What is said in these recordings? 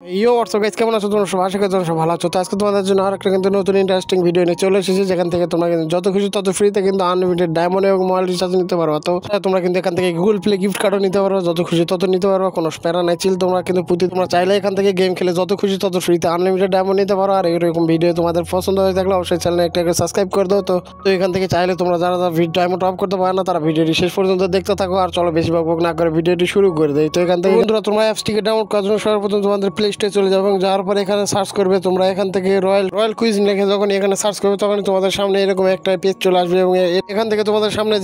WhatsApp guys, কেমন আছো তোমরা সব? আশা করি তোমরা সব ভালো আছো। তো আজকে তোমাদের জন্য আরেকটা কিন্তু নতুন ইন্টারেস্টিং ভিডিও নিয়ে চলে এসেছি, যেখান থেকে তোমরা কিন্তু যত খুশি তত ফ্রিতে কিন্তু আনলিমিটেড ডায়মন্ড এবং মোবাইল রিচার্জ নিতে পারো। তো তোমরা কিন্তু এখান থেকে গুগল প্লে গিফট কার্ডও নিতে পারো, যত খুশি তত নিতে পারো, কোনো প্যারা নাই, চিল। তোমরা কিন্তু তোমরা চাইলে এখান থেকে গেম খেলে যত খুশি তত ফ্রিতে আনলিমিটেড ডায়মন্ড নিতে পারো। আর এরকম ভিডিও তোমাদের পছন্দ হয়ে থাকলে অবশ্যই চ্যানেলে একটা সাবস্ক্রাইব করে দাও। তো এখান থেকে চাইলে তোমরা যারা ডায়মন্ড অফ করতে পারো না, তারা ভিডিওটি শেষ পর্যন্ত দেখতে থাকো। আর চলো বেশি বকবক না করে ভিডিওটি শুরু করে দেয়। তো এখান থেকে বন্ধুরা তোমরা অ্যাপসটিকে ডাউনলোড করার জন্য সর্বপ্রথম তোমাদের প্লে স্টোরে চলে যাবে এবং যাওয়ার পরে এখানে সার্চ করবে। তোমরা এখান থেকে রয়্যাল কুইজ লিখে যখন এখানে সার্চ করবে, তখন তোমাদের সামনে এরকম একটা পেজ চলে আসবে এবং এখান থেকে তোমাদের সামনে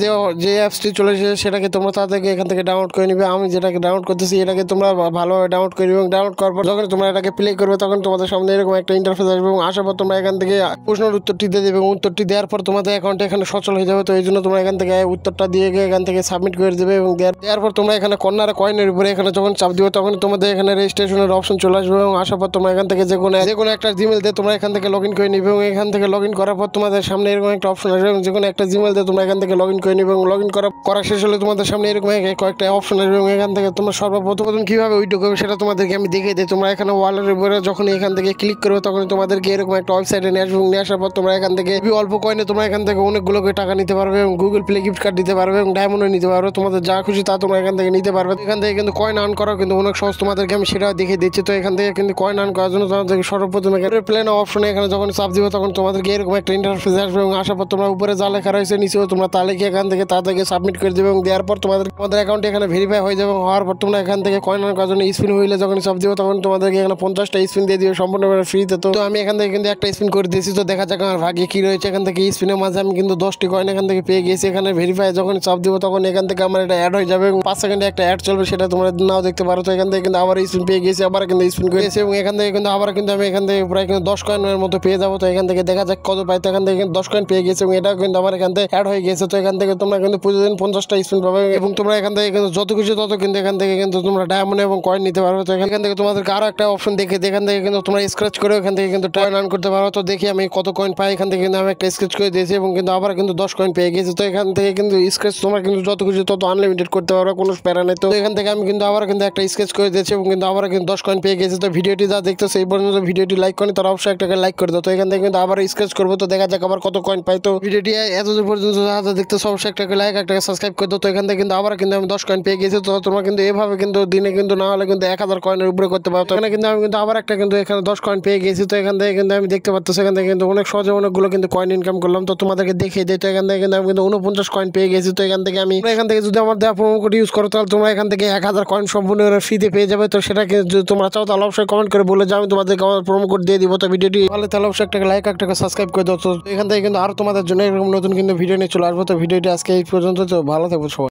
যে অ্যাপসটি চলে এসেছে সেটাকে তোমরা তাদেরকে এখান থেকে ডাউনলোড করে নিবে। আমি যেটাকে ডাউনলোড করতেছি এটাকে তোমরা ভালোভাবে ডাউনলোড করবে এবং ডাউনলোড করার পর যখন তোমরা এটাকে প্লে করবে, তখন তোমাদের সামনে এরকম একটা ইন্টারফেস আসবে এবং আসার পর তোমরা এখান থেকে প্রশ্নের উত্তরটি দিয়ে দেবে এবং উত্তরটি দেওয়ার পর তোমাদের অ্যাকাউন্টে এখানে সচল হয়ে যাবে। তো এই জন্য তোমরা এখান থেকে উত্তরটা দিয়ে গিয়ে এখান থেকে সাবমিট করে দেবে এবং দেওয়ার পর তোমরা এখানে কর্নারে কয়েনের উপরে এখানে যখন চাপ দিবে, তখন তোমাদের এখানে রেজিস্ট্রেশনের অপশন চলে আসবে এবং আসার পর তোমরা এখান থেকে যে কোনো একটা জিমেল দিয়ে তোমরা এখান থেকে লগ ইন করে নিবে এবং এখান থেকে লগ ইন করার পর তোমাদের সামনে এরকম একটা অপশন আসবে এবং যে কোনো একটা জিমেল দিয়ে তোমরা এখান থেকে লগ ইন করে নিবে এবং লগ ইন করা শেষ হলে তোমাদের সামনে এরকম কয়েকটা অপশন আসবে এবং এখান থেকে তোমরা সর্বপ্রথম কীভাবে উইথড্র করবে সেটা তোমাদেরকে আমি দেখিয়ে দিই। তোমরা এখানে ওয়ালের উপরে যখন এখান থেকে ক্লিক করবে, তখন তোমাদেরকে এরকম একটা ওয়েবসাইটে নিয়ে আসবে এবং নিয়ে আসার পর তোমরা এখান থেকে অল্প কয়েনে তোমরা এখান থেকে অনেকগুলো টাকা নিতে পারবে এবং গুগল প্লে গিফট কার্ড দিতে পারবে এবং ডায়মন্ডও নিতে পারবে। তোমাদের যা খুশি তা তোমরা এখান থেকে নিতে পারবে। এখান থেকে কিন্তু কয়েন আর্ন করা কিন্তু অনেক সহজ, তোমাদেরকে আমি সেটাও দেখিয়ে দিচ্ছি। তো এখান থেকে কিন্তু কয়েন আর্ন করার জন্য তোমাদেরকে সর্বপ্রথম এখানে প্লেন অপশনে এখানে যখন চাপ দিবে, তখন তোমাদেরকে এরকম একটা ইন্টারফেস আসবে এবং আসার পর তোমরা উপরে যা লেখা রয়েছে নিচেও তোমরা তা লিখে এখান থেকে তাদেরকে সাবমিট করে দেবে এবং দেওয়ার পর তোমাদের অ্যাকাউন্টে এখানে ভেরিফাই হয়ে যাবে। হওয়ার পর তোমরা এখান থেকে কয়েন আর্ন করার জন্য স্পিন হুইলে যখন চাপ দিবে, তখন তোমাদেরকে এখানে 50টা স্পিন দিয়ে দিবে সম্পূর্ণ ফ্রিতে। তো আমি এখান থেকে কিন্তু একটা স্পিন করে দিয়েছি। তো দেখা যাক আমার ভাগ্যে কি রয়েছে। এখান থেকে স্পিনের মাঝে আমি কিন্তু 10টি কয়েন এখান থেকে পেয়ে গেছি। এখানে ভেরিফাই যখন চাপ দিব, তখন এখান থেকে আমার এটা অ্যাড হয়ে যাবে এবং 5 সেকেন্ডে একটা অ্যাড চলবে, সেটা তোমরা নাও দেখতে পারো। তো এখান থেকে কিন্তু আবার স্পিন পেয়ে গেছি, আবার কিন্তু স্পিন করেছি এবং এখান থেকে কিন্তু আবার কিন্তু আমি এখান থেকে প্রায় কিন্তু 10 কয়েনের মতো পেয়ে যাবো। তো এখান থেকে দেখা যাক কত পাই। তো এখান থেকে 10 কয়েন পেয়ে গেছে এবং এটা কিন্তু আমার এখান থেকে অ্যাড হয়ে গেছে। তো এখান থেকে তোমরা কিন্তু প্রতিদিন 50টা স্পিন পাবে এবং তোমরা এখান থেকে কিন্তু যত কিছু তত কিন্তু এখান থেকে কিন্তু তোমরা ডায়মন্ড এবং কয়েন নিতে পারবে। তো এখান থেকে তোমাদেরকে আরো একটা অপশন দেখে এখান থেকে কিন্তু তোমরা স্ক্র্যাচ করে এখান থেকে কিন্তু কয়েন আর্ন করতে পারো। তো দেখি আমি কত কয়েন পাই। এখান থেকে কিন্তু আমি একটা স্ক্র্যাচ করে দিয়েছি এবং কিন্তু আবার কিন্তু 10 কয়েন পেয়ে গেছি। তো এখান থেকে কিন্তু স্ক্র্যাচ তোমরা কিন্তু যত কিছু তত আনলিমিটেড করতে পারো, কোনো প্যারা নেই। তো এখান থেকে আমি কিন্তু আবার কিন্তু একটা স্ক্র্যাচ করে দিয়েছি এবং কিন্তু আবার কিন্তু 10 কয়েন পেয়ে গেছি। তো ভিডিওটি যা দেখতেছো এই পর্যন্ত ভিডিওটি লাইক করেন, তারা অবশ্যই একটা লাইক করে দাও। তো এখান থেকে কিন্তু আবার স্ক্র্যাচ করবো। তো দেখা যাক আবার কত কয়েন পাই। তো ভিডিওটি এতদূর পর্যন্ত যা দেখতেছো অবশ্যই একটা লাইক একটা সাবস্ক্রাইব করে দাও। তো এখান থেকে কিন্তু আবার কিন্তু আমি 10 কয়েন পেয়ে গেছি। তো তোমরা কিন্তু এভাবে কিন্তু দিনে কিন্তু না হলে কিন্তু 1000 কয়েনের উপরে করতে পারো। তো এখানে কিন্তু আমি কিন্তু আবার একটা কিন্তু এখানে 10 কয়েন পেয়ে গেছি। তো এখান থেকে কিন্তু আমি দেখতে পাচ্ছি এখান থেকে কিন্তু অনেক সহজে অনেকগুলো কিন্তু কয়েন ইনকাম করলাম। তো তোমাদেরকে দেখিয়ে দিই। তো এখান থেকে কিন্তু আমি কিন্তু 49 কয়েন পেয়ে গেছি। তো এখান থেকে যদি আমার দেওয়া প্রোমো কোড ইউজ করো, তাহলে তোমরা এখান থেকে 1000 কয়েন সম্পূর্ণ ফ্রিতে পেয়ে যাবে। তো সেটাকে যদি তোমরা চাও তাহলে অবশ্যই কমেন্ট করে বলে যে আমি তোমাদেরকে আমার প্রোমো কোড দিয়ে দিব। তো ভিডিওটি ভালো তাহলে অবশ্যই একটা লাইক একটা সাবস্ক্রাইব করে দাও। তো এখান থেকে কিন্তু আরো তোমাদের জন্য এরকম নতুন কিন্তু ভিডিও নিয়ে চলে আসবো। তো ভিডিওটি আজকে এই পর্যন্ত। তো ভালো থাকবো সবাই।